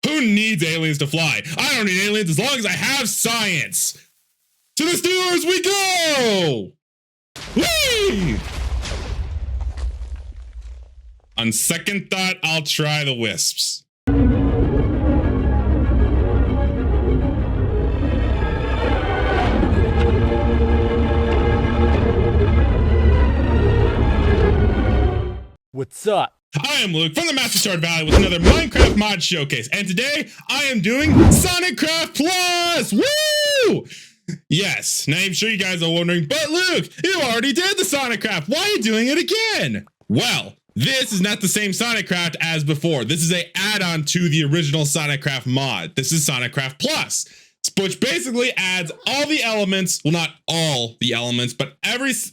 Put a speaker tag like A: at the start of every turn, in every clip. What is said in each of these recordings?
A: Who needs aliens to fly? I don't need aliens as long as I have science. To the Steelers we go! Whee! On second thought, I'll try the Wisps.
B: What's up?
A: I am Luke from the Master Sword Valley with another Minecraft mod showcase, and today I am doing Sonicraft Plus! Woo! Yes, now I'm sure you guys are wondering, but Luke, you already did the Sonicraft. Why are you doing it again? Well, this is not the same Sonicraft as before. This is an add-on to the original Sonicraft mod. This is Sonicraft Plus, which basically adds all the elements, well, not all the elements, but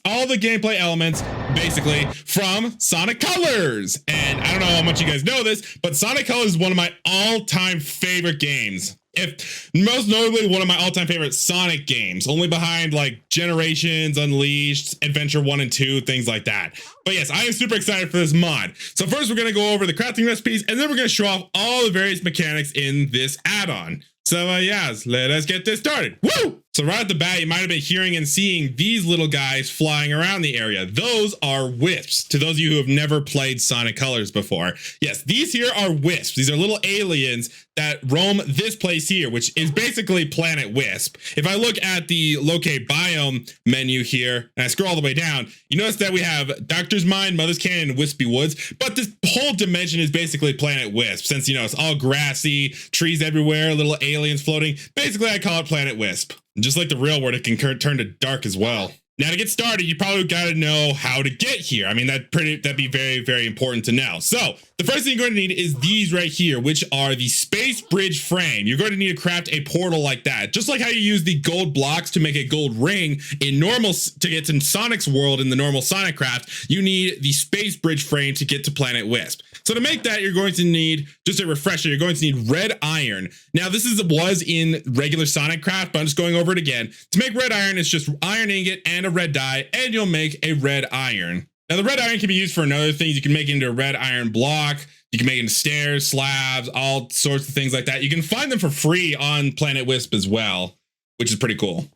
A: all the gameplay elements basically from Sonic Colors. And I don't know how much you guys know this, but Sonic Colors is one of my all-time favorite games. If most notably one of my all-time favorite Sonic games, only behind like Generations, Unleashed, Adventure 1 and 2, things like that. But yes, I am super excited for this mod. So first we're going to go over the crafting recipes, and then we're going to show off all the various mechanics in this add-on. So yes, let us get this started. Woo! So right at the bat, you might have been hearing and seeing these little guys flying around the area. Those are wisps. To those of you who have never played Sonic Colors before. Yes, these here are wisps. These are little aliens that roam this place here, which is basically Planet Wisp. If I look at the locate biome menu here, and I scroll all the way down, you notice that we have Doctor's Mine, Mother's Canyon, and Wispy Woods. But this whole dimension is basically Planet Wisp, since, you know, it's all grassy, trees everywhere, little aliens floating. Basically, I call it Planet Wisp. Just like the real world, it can turn to dark as well. Now to get started, you probably got to know how to get here. I mean, that'd be very, very important to know. So the first thing you're going to need is these right here, which are the space bridge frame. You're going to need to craft a portal like that. Just like how you use the gold blocks to make a gold ring in normal, to get to Sonic's world in the normal Sonicraft, you need the space bridge frame to get to Planet Wisp. So to make that, you're going to need, just a refresher, you're going to need red iron. Now this was in regular Sonicraft, but I'm just going over it again. To make red iron, it's just iron ingot and a red dye, and you'll make a red iron. Now the red iron can be used for another things. You can make it into a red iron block. You can make it into stairs, slabs, all sorts of things like that. You can find them for free on Planet Wisp as well, which is pretty cool.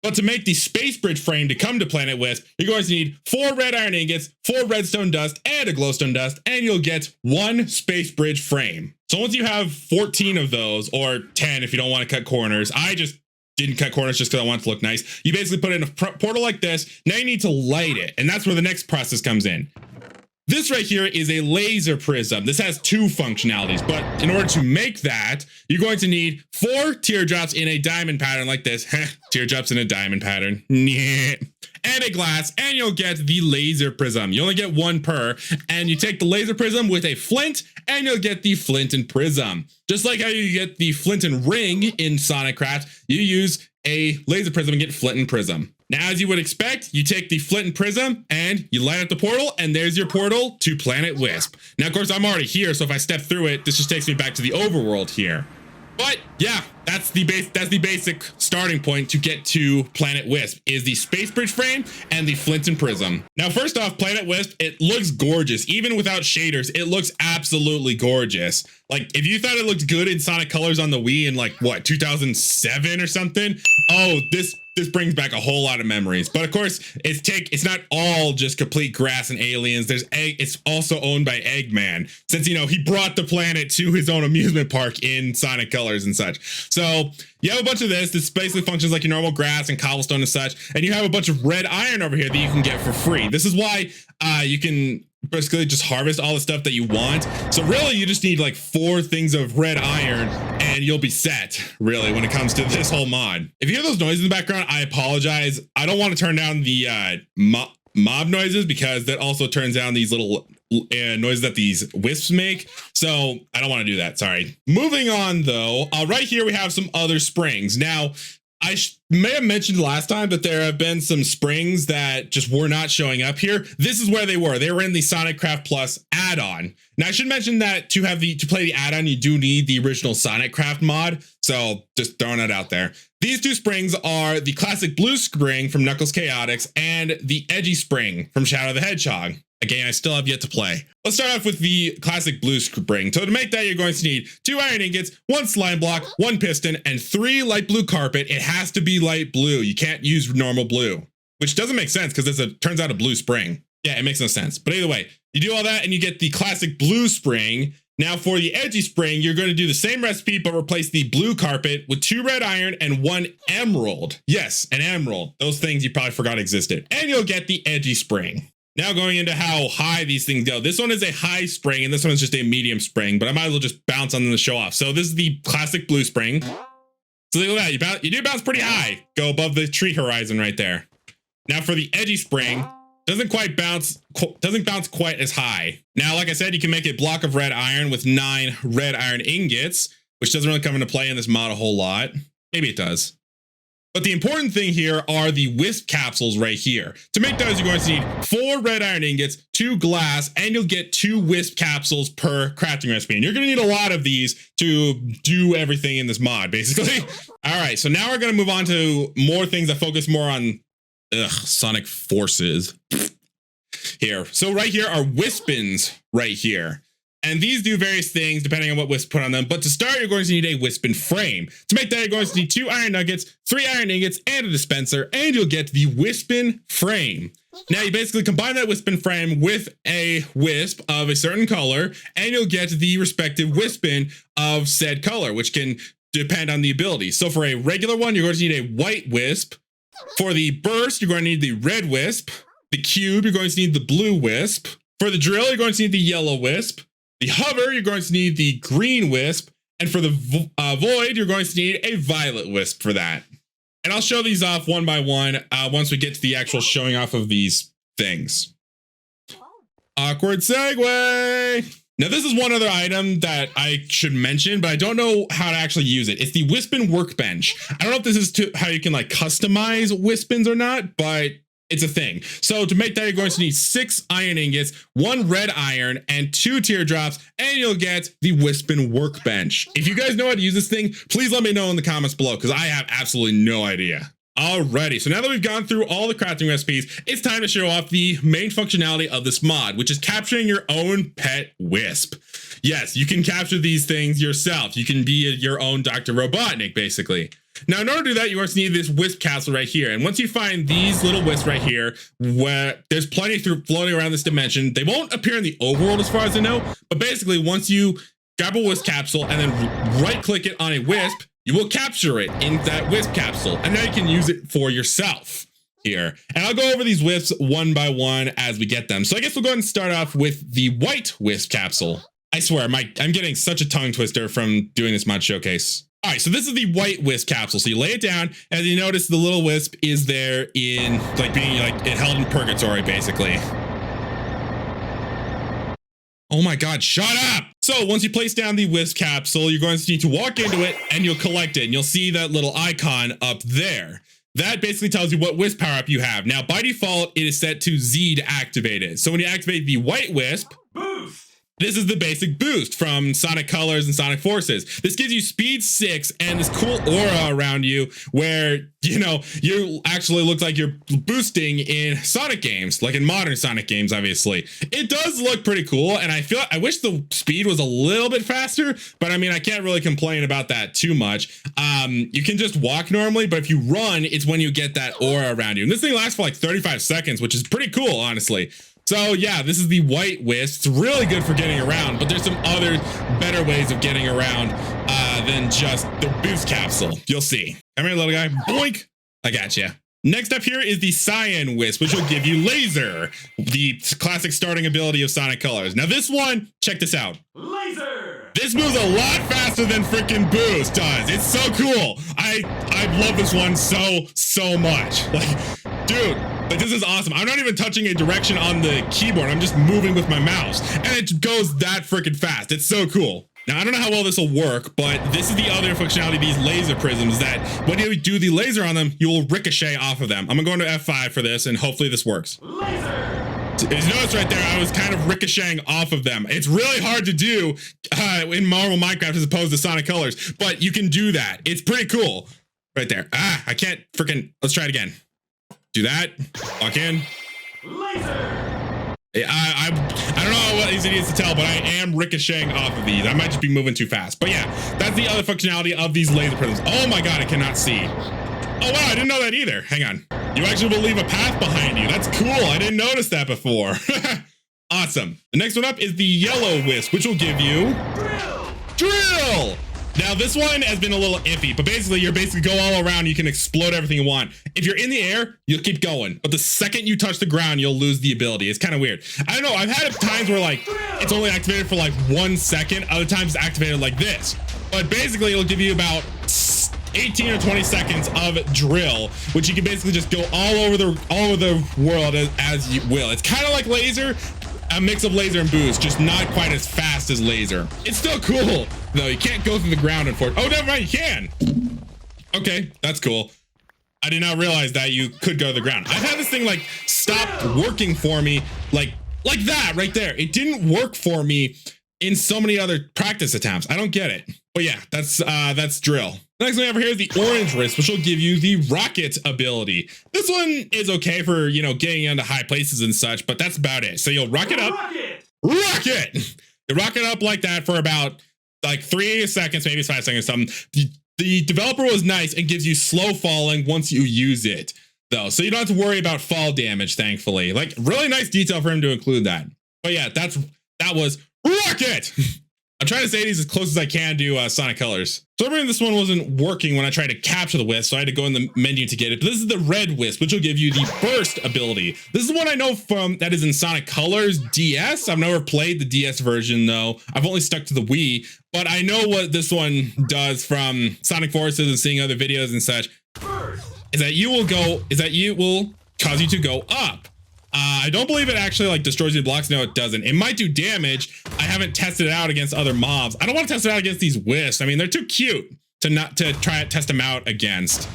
A: But to make the space bridge frame to come to Planet Wisp, you're going to need 4 red iron ingots, 4 redstone dust, and a glowstone dust, and you'll get 1 space bridge frame. So once you have 14 of those, or 10 if you don't want to cut corners, I just didn't cut corners just because I want it to look nice. You basically put it in a portal like this. Now you need to light it, and that's where the next process comes in. This right here is a laser prism. This has 2 functionalities, but in order to make that, you're going to need 4 teardrops in a diamond pattern like this. Teardrops in a diamond pattern. And a glass, and you'll get the laser prism. You only get 1 per, and you take the laser prism with a flint, and you'll get the flint and prism. Just like how you get the flint and ring in Sonicraft, you use a laser prism and get flint and prism. Now, as you would expect, you take the flint and prism and you light up the portal, and there's your portal to Planet Wisp. Now, of course, I'm already here, so if I step through it, this just takes me back to the overworld here. But yeah, that's the basic starting point to get to Planet Wisp, is the space bridge frame and the flint and prism. Now, first off, Planet Wisp, it looks gorgeous. Even without shaders, it looks absolutely gorgeous. Like, if you thought it looked good in Sonic Colors on the Wii in like, what, 2007 or something? Oh, this brings back a whole lot of memories. But of course, it's not all just complete grass and aliens. It's also owned by Eggman, since, you know, he brought the planet to his own amusement park in Sonic Colors and such. So you have a bunch of this. This basically functions like your normal grass and cobblestone and such. And you have a bunch of red iron over here that you can get for free. This is why you can basically just harvest all the stuff that you want. So really, you just need like 4 things of red iron and you'll be set, really, when it comes to this whole mod. If you hear those noises in the background, I apologize. I don't want to turn down the mob noises, because that also turns down these little noises that these wisps make. So I don't want to do that. Sorry. Moving on, though, right here we have some other springs. Now, I may have mentioned last time that there have been some springs that just were not showing up here. This is where they were. They were in the Sonicraft Plus add-on. Now, I should mention that to play the add-on, you do need the original Sonicraft mod. So just throwing it out there. These 2 springs are the classic blue spring from Knuckles Chaotix and the edgy spring from Shadow the Hedgehog. a game I still have yet to play. Let's start off with the classic blue spring. So to make that, you're going to need 2 iron ingots, 1 slime block, 1 piston, and 3 light blue carpet. It has to be light blue. You can't use normal blue, which doesn't make sense because it turns out a blue spring. Yeah, it makes no sense. But either way, you do all that and you get the classic blue spring. Now for the edgy spring, you're going to do the same recipe, but replace the blue carpet with 2 red iron and 1 emerald. Yes, an emerald. Those things you probably forgot existed. And you'll get the edgy spring. Now going into how high these things go. This one is a high spring and this one is just a medium spring, but I might as well just bounce on them to show off. So this is the classic blue spring. So look at that, you do bounce pretty high. Go above the tree horizon right there. Now for the edgy spring, doesn't bounce quite as high. Now, like I said, you can make a block of red iron with 9 red iron ingots, which doesn't really come into play in this mod a whole lot. Maybe it does. But the important thing here are the wisp capsules right here. To make those, you're going to need 4 red iron ingots, 2 glass, and you'll get 2 wisp capsules per crafting recipe. And you're going to need a lot of these to do everything in this mod, basically. All right, so now we're going to move on to more things that focus more on sonic forces here. So right here are Wispins right here. And these do various things depending on what wisp put on them. But to start, you're going to need a Wispin frame. To make that, you're going to need 2 iron nuggets, 3 iron ingots, and a dispenser, and you'll get the Wispin frame. Now you basically combine that Wispin frame with a wisp of a certain color, and you'll get the respective Wispin of said color, which can depend on the ability. So for a regular one, you're going to need a white wisp. For the burst, you're going to need the red wisp. The cube, you're going to need the blue wisp. For the drill, you're going to need the yellow wisp. The hover, you're going to need the green wisp. And for the void, you're going to need a violet wisp for that. And I'll show these off one by one once we get to the actual showing off of these things. Awkward segue. Now, this is one other item that I should mention, but I don't know how to actually use it. It's the Whispin workbench. I don't know if this is how you can like customize Wispins or not, but it's a thing. So to make that, you're going to need 6 iron ingots, 1 red iron, and 2 teardrops, and you'll get the Wispin workbench. If you guys know how to use this thing, please let me know in the comments below, because I have absolutely no idea. Alrighty, so now that we've gone through all the crafting recipes, it's time to show off the main functionality of this mod, which is capturing your own pet wisp. Yes, you can capture these things yourself. You can be your own Dr. Robotnik, basically. Now, in order to do that, you also need this wisp capsule right here. And once you find these little wisps right here, where there's plenty floating around this dimension, they won't appear in the overworld as far as I know, but basically once you grab a wisp capsule and then right-click it on a wisp, you will capture it in that wisp capsule, and now you can use it for yourself here. And I'll go over these wisps one by one as we get them. So I guess we'll go ahead and start off with the white wisp capsule. I swear, I'm getting such a tongue twister from doing this mod showcase. All right, so this is the white wisp capsule. So you lay it down, and you notice the little wisp is there in being it held in purgatory, basically. Oh my God, shut up! So once you place down the wisp capsule, you're going to need to walk into it and you'll collect it. And you'll see that little icon up there. That basically tells you what wisp power up you have. Now, by default, it is set to Z to activate it. So when you activate the white wisp, boost. This is the basic boost from Sonic Colors and Sonic Forces. This gives you speed 6 and this cool aura around you where, you actually look like you're boosting in Sonic games, like in modern Sonic games, obviously. It does look pretty cool, and I wish the speed was a little bit faster, but I mean, I can't really complain about that too much. You can just walk normally, but if you run, it's when you get that aura around you. And this thing lasts for like 35 seconds, which is pretty cool, honestly. So yeah, this is the white wisp. It's really good for getting around, but there's some other better ways of getting around than just the boost capsule. You'll see. Come here, little guy. Boink. I got you. Next up here is the Cyan Wisp, which will give you Laser, the classic starting ability of Sonic Colors. Now this one, check this out. Laser! This moves a lot faster than freaking Boost does. It's so cool. I love this one so much. Like, dude. Like, this is awesome. I'm not even touching a direction on the keyboard. I'm just moving with my mouse. And it goes that freaking fast. It's so cool. Now, I don't know how well this will work, but this is the other functionality of these laser prisms that when you do the laser on them, you will ricochet off of them. I'm going to go into F5 for this, and hopefully this works. Laser! If you notice right there, I was kind of ricocheting off of them. It's really hard to do in Marvel Minecraft as opposed to Sonic Colors, but you can do that. It's pretty cool. Right there. I can't freaking... Let's try it again. Do that. Walk in. Laser! I don't know what these idiots to tell, but I am ricocheting off of these. I might just be moving too fast. But yeah, that's the other functionality of these laser prisms. Oh my god, I cannot see. Oh wow, I didn't know that either. Hang on. You actually will leave a path behind you. That's cool. I didn't notice that before. Awesome. The next one up is the yellow wisp, which will give you drill. Now this one has been a little iffy, but basically you're go all around. You can explode everything you want. If you're in the air, you'll keep going. But the second you touch the ground, you'll lose the ability. It's kind of weird. I don't know. I've had times where like it's only activated for like 1 second. Other times it's activated like this. But basically it'll give you about 18 or 20 seconds of drill, which you can basically just go all over the world as you will. It's kind of like laser, a mix of laser and boost, just not quite as fast as laser. It's still cool though. You can't go through the ground, unfortunately. Oh, never mind, you can. Okay, that's cool. I did not realize that you could go to the ground. I've had this thing like stop working for me, like that right there. It didn't work for me in so many other practice attempts. I don't get it. But yeah, that's drill. The next one over here is the orange wisp, which will give you the rocket ability. This one is okay for, you know, getting into high places and such, but that's about it. So you'll rocket up. Rocket! You rocket up like that for about like 3 seconds, maybe 5 seconds or something. The developer was nice and gives you slow falling once you use it, though. So you don't have to worry about fall damage, thankfully. Like, really nice detail for him to include that. But yeah, that was rocket! I'm trying to say these as close as I can to Sonic Colors. So remember this one wasn't working when I tried to capture the wisp, so I had to go in the menu to get it. But this is the red wisp, which will give you the burst ability. This is one I know from that is in Sonic Colors DS. I've never played the DS version though. I've only stuck to the Wii, but I know what this one does from Sonic Forces and seeing other videos and such. Is that it will cause you to go up. I don't believe it actually like destroys your blocks. No, it doesn't. It might do damage. I haven't tested it out against other mobs. I don't want to test it out against these wisps. I mean, they're too cute to try to test them out against.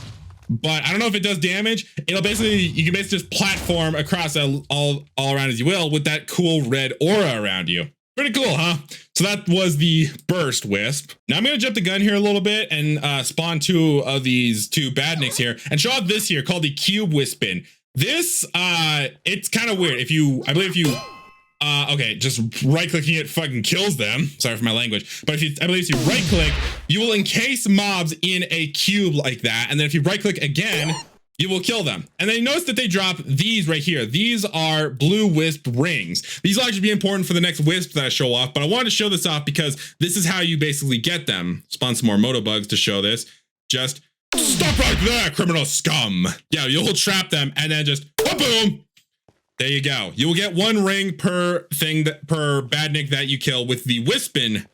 A: But I don't know if it does damage. You can basically just platform across all around as you will with that cool red aura around you. Pretty cool, huh? So that was the burst wisp. Now I'm gonna jump the gun here a little bit and spawn 2 of these 2 badniks here and show off this here called the cube Whispin. This, it's kind of weird. Okay, just right-clicking it fucking kills them. Sorry for my language. But I believe if you right-click, you will encase mobs in a cube like that. And then if you right-click again, you will kill them. And then you notice that they drop these right here. These are blue wisp rings. These will actually be important for the next wisp that I show off. But I wanted to show this off because this is how you basically get them. Spawn some more moto bugs to show this. Just stop right there, criminal scum. Yeah, you'll trap them and then just boom. There you go. You will get 1 ring per per badnik that you kill with the Whispin,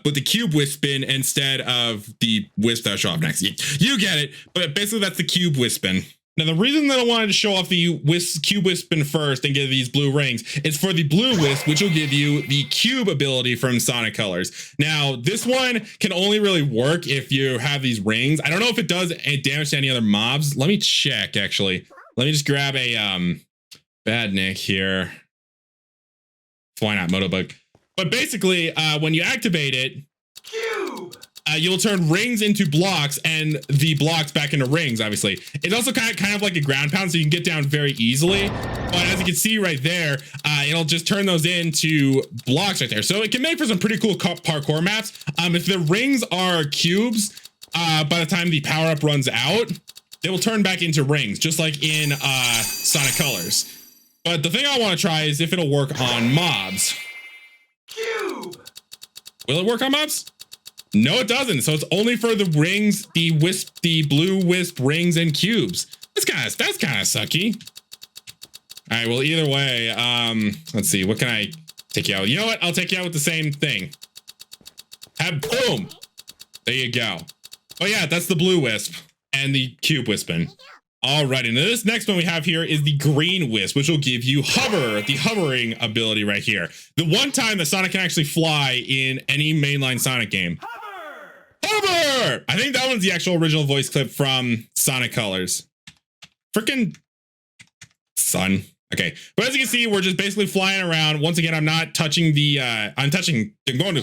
A: with the cube Whispin instead of the wisp that I show off next. You get it, but basically that's the cube Whispin. Now, the reason that I wanted to show off the cube Whispin first and get these blue rings is for the blue wisp, which will give you the cube ability from Sonic Colors. Now, this one can only really work if you have these rings. I don't know if it does any damage to any other mobs. Let me check, actually. Let me just grab a badnik here. Why not? Motobug. But basically, when you activate it, cube. You'll turn rings into blocks and the blocks back into rings, obviously. It's also kind of like a ground pound, so you can get down very easily. But as you can see right there, it'll just turn those into blocks right there. So it can make for some pretty cool parkour maps. If the rings are cubes, by the time the power-up runs out, they will turn back into rings, just like in Sonic Colors. But the thing I want to try is if it'll work on mobs. Cube! Will it work on mobs? No, it doesn't. So it's only for the rings, the blue wisp rings and cubes. That's kind of sucky. All right. Well, either way, let's see. What can I take you out? You know what? I'll take you out with the same thing. Boom. There you go. Oh yeah, that's the blue wisp and the cube Whispin. All right, and this next one we have here is the green wisp, which will give you the hovering ability right here. The one time that Sonic can actually fly in any mainline Sonic game. Hover! I think that one's the actual original voice clip from Sonic Colors. Frickin' son. Okay, but as you can see, we're just basically flying around. Once again, I'm not touching the,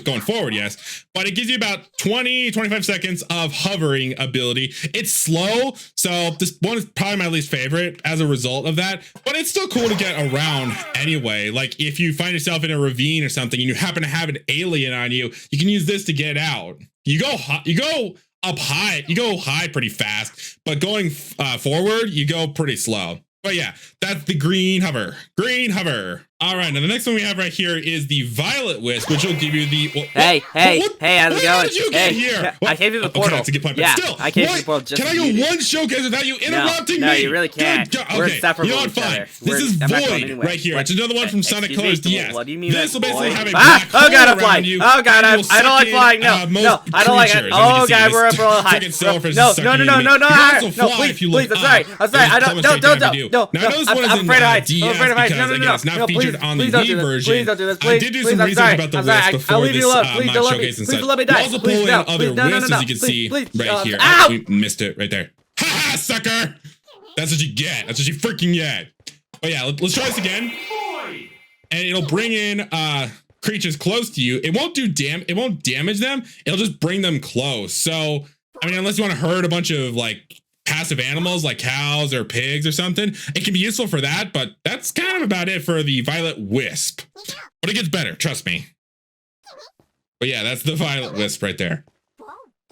A: going forward, yes, but it gives you about 20-25 seconds of hovering ability. It's slow, so this one is probably my least favorite as a result of that, but it's still cool to get around anyway. Like if you find yourself in a ravine or something and you happen to have an alien on you, you can use this to get out. You go up high, you go high pretty fast, but going forward, you go pretty slow. But yeah, that's the green hover. Green hover. All right, now the next one we have right here is the violet wisp, which will give you the.
B: Hey, how's it going?
A: How did you get here?
B: I came through the portal.
A: Okay, that's a good point. But
B: yeah,
A: still,
B: I came through the portal. Just
A: can I go one showcase without you interrupting me?
B: No, you really can't.
A: Okay,
B: we're separate.
A: You know what? Fine. This is Void right here. It's another one from Sonic Colors DS.
B: What do you mean?
A: This will basically have a black
B: oh god, I'm
A: hole
B: flying.
A: around you.
B: Oh god, I don't like flying. No, I don't like it. Oh god, we're up real high. No, please, I'm sorry. I don't. No, I'm afraid of heights. I'm afraid of heights. No,
A: it's not featured on the V version.
B: Please don't do this.
A: I did do some research about the Wisp before this mod showcase and such.
B: Let me die.
A: Also pull in other Wisps, as you can see right here. We missed it right there. Ha ha, sucker! That's what you get. That's what you freaking get. But yeah, let's try this again. And it'll bring in creatures close to you. It won't damage them. It'll just bring them close. So, I mean, unless you want to herd a bunch of like passive animals like cows or pigs or something, it can be useful for that, but that's kind of about it for the violet wisp. But it gets better, trust me. But yeah, that's the violet wisp right there. I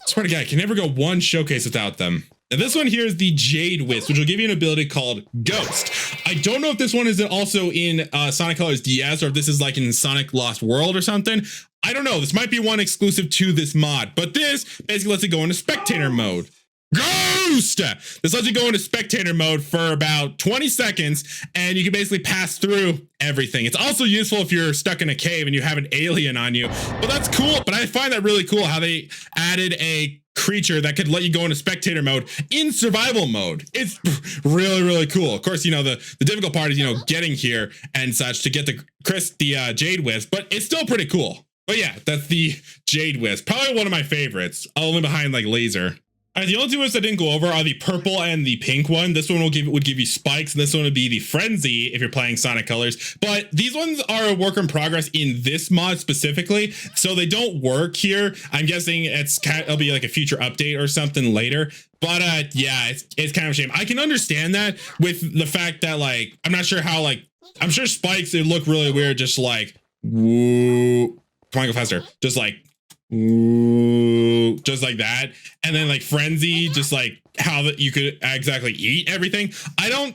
A: swear to God, I can never go one showcase without them. Now this one here is the Jade Wisp, which will give you an ability called Ghost. I don't know if this one is also in Sonic Colors DS or if this is like in Sonic Lost World or something. I don't know. This might be one exclusive to this mod, but this basically lets it go into spectator mode. Ghost! This lets you go into spectator mode for about 20 seconds and you can basically pass through everything. It's also useful if you're stuck in a cave and you have an alien on you. But that's cool. But I find that really cool how they added a creature that could let you go into spectator mode in survival mode. It's really, really cool. Of course, you know, the difficult part is, you know, getting here and such to get the Jade Wisp, but it's still pretty cool. But yeah, that's the Jade Wisp. Probably one of my favorites, only behind like Laser. All right, the only two ones I didn't go over are the purple and the pink one. This one would give you spikes, and this one would be the Frenzy if you're playing Sonic Colors. But these ones are a work in progress in this mod specifically, so they don't work here. I'm guessing it'll be like a future update or something later. But yeah, it's kind of a shame. I can understand that with the fact that like I'm not sure how I'm sure spikes would look really weird, just like woo. Come on, go faster. Just like. Ooh, just like that, and then like Frenzy, just like how that you could exactly eat everything. I don't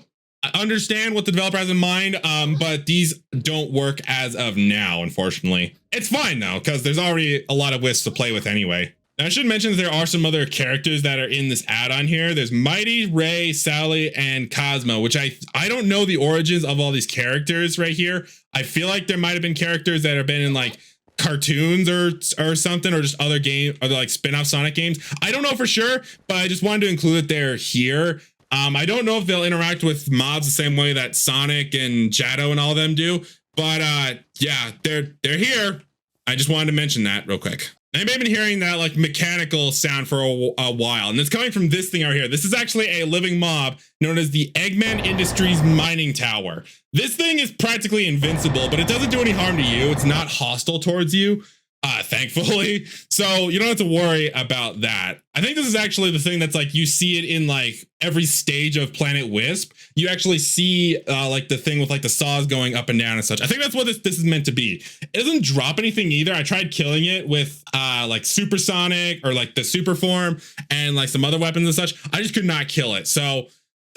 A: understand what the developer has in mind, but these don't work as of now, unfortunately. It's fine though, because there's already a lot of wisps to play with anyway. Now, I should mention that there are some other characters that are in this add-on here. There's Mighty, Ray, Sally, and Cosmo, which I don't know the origins of all these characters right here. I feel like there might have been characters that have been in like cartoons or something, or just other like spin-off Sonic games. I don't know for sure, but I just wanted to include that they're here. I don't know if they'll interact with mobs the same way that Sonic and Shadow and all of them do, but yeah, they're here. I just wanted to mention that real quick. I may have been hearing that like mechanical sound for a while, and it's coming from this thing right here. This is actually a living mob known as the Eggman Industries Mining Tower. This thing is practically invincible, but it doesn't do any harm to you. It's not hostile towards you, thankfully. So you don't have to worry about that. I think this is actually the thing that's like, you see it in like every stage of Planet Wisp. You actually see like the thing with like the saws going up and down and such. I think that's what this is meant to be. It doesn't drop anything either. I tried killing it with like Supersonic or like the super form and like some other weapons and such. I just could not kill it. So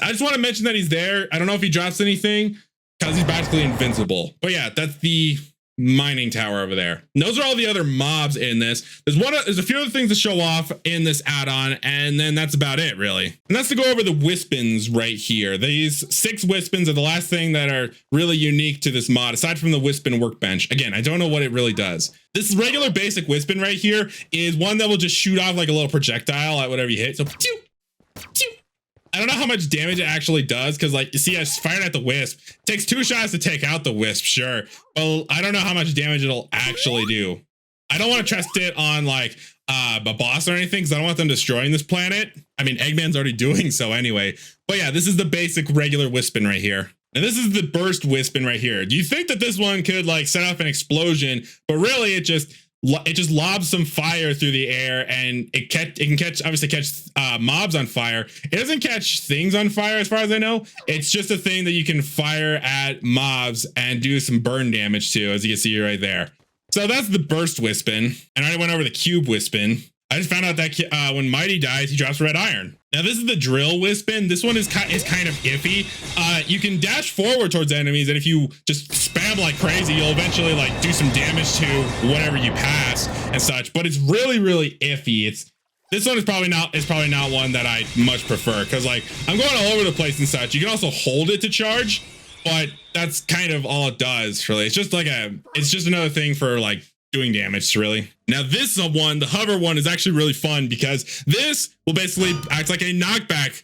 A: I just want to mention that he's there. I don't know if he drops anything because he's practically invincible. But yeah, that's the mining tower over there. And those are all the other mobs in this. There's a few other things to show off in this add-on, and then that's about it really. And that's to go over the Wispins right here. These 6 Wispins are the last thing that are really unique to this mod, aside from the Wispin workbench. Again, I don't know what it really does. This regular basic Wispin right here is one that will just shoot off like a little projectile at whatever you hit. So pew, pew. I don't know how much damage it actually does, because like you see I fired at the wisp. It takes 2 shots to take out the wisp, sure, but I don't know how much damage it'll actually do. I don't want to trust it on like a boss or anything, because I don't want them destroying this planet. I mean, Eggman's already doing so anyway. But yeah, this is the basic regular Wispin right here. Now this is the burst Whispin right here. Do you think that this one could like set off an explosion? But really, it just lobs some fire through the air, and it can obviously catch mobs on fire. It doesn't catch things on fire, as far as I know. It's just a thing that you can fire at mobs and do some burn damage to, as you can see right there. So that's the burst Whispin, and I already went over the cube Whispin. I just found out that when Mighty dies, he drops red iron. Now this is the drill Whispin. This one is kind of iffy. You can dash forward towards enemies, and if you just spam like crazy, you'll eventually like do some damage to whatever you pass and such. But it's really iffy. This one is probably not one that I much prefer, because like I'm going all over the place and such. You can also hold it to charge, but that's kind of all it does. Really, it's just another thing for like doing damage, really. Now this one, the hover one, is actually really fun because this will basically act like a knockback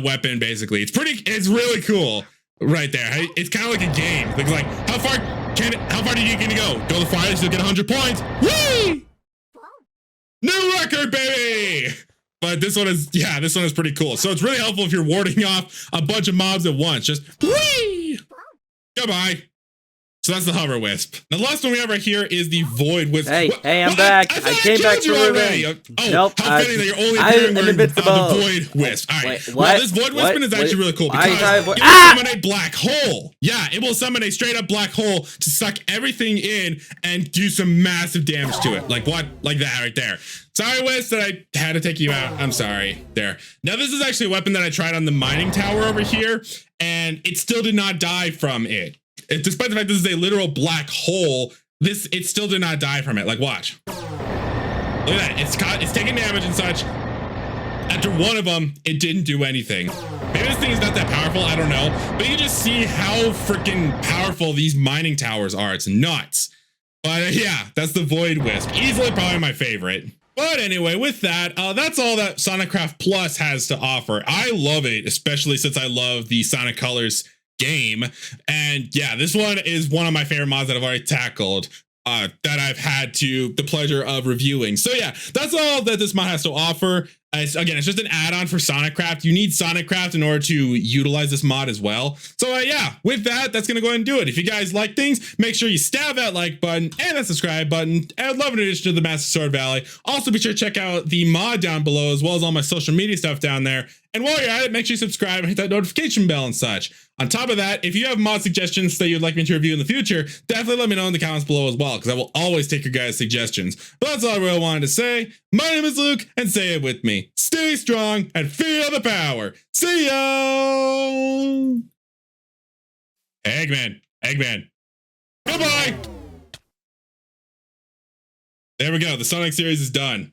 A: weapon. Basically, it's really cool right there. It's kind of like a game. Like how far do you get to go? Go the farthest, you'll get 100 points. Whee! New record, baby! But this one is pretty cool. So it's really helpful if you're warding off a bunch of mobs at once. Just whee! Goodbye. So that's the hover wisp. Now the last one we have right here is the void wisp.
B: Hey, I'm back. I came back to
A: already. Oh, nope, how fitting that you're only appearing the void wisp. All right. Well, this void wispin is actually really cool because it will summon a black hole. Yeah, it will summon a straight up black hole to suck everything in and do some massive damage to it. Like what? Like that right there. Sorry, Wisp, that I had to take you out. I'm sorry. There. Now, this is actually a weapon that I tried on the mining tower over here, and it still did not die from it. Despite the fact this is a literal black hole, it still did not die from it. Like, watch. Look at that. It's taking damage and such. After one of them, it didn't do anything. Maybe this thing is not that powerful. I don't know. But you can just see how freaking powerful these mining towers are. It's nuts. But yeah, that's the Void Wisp. Easily probably my favorite. But anyway, with that, that's all that Sonicraft Plus has to offer. I love it, especially since I love the Sonic Colors game. And yeah, this one is one of my favorite mods that I've already tackled, that I've had the pleasure of reviewing. So yeah, that's all that this mod has to offer. Again, it's just an add-on for Sonicraft. You need Sonicraft in order to utilize this mod as well. So yeah, with that, that's gonna go ahead and do it. If you guys like things, make sure you stab that like button and that subscribe button. And I'd love an addition to the Master Sword Valley. Also, be sure to check out the mod down below, as well as all my social media stuff down there. And while you're at it, make sure you subscribe and hit that notification bell and such. On top of that, if you have mod suggestions that you'd like me to review in the future, definitely let me know in the comments below as well, because I will always take your guys' suggestions. But that's all I really wanted to say. My name is Luke, and say it with me. Stay strong and feel the power. See ya! Eggman. Goodbye! There we go. The Sonic series is done.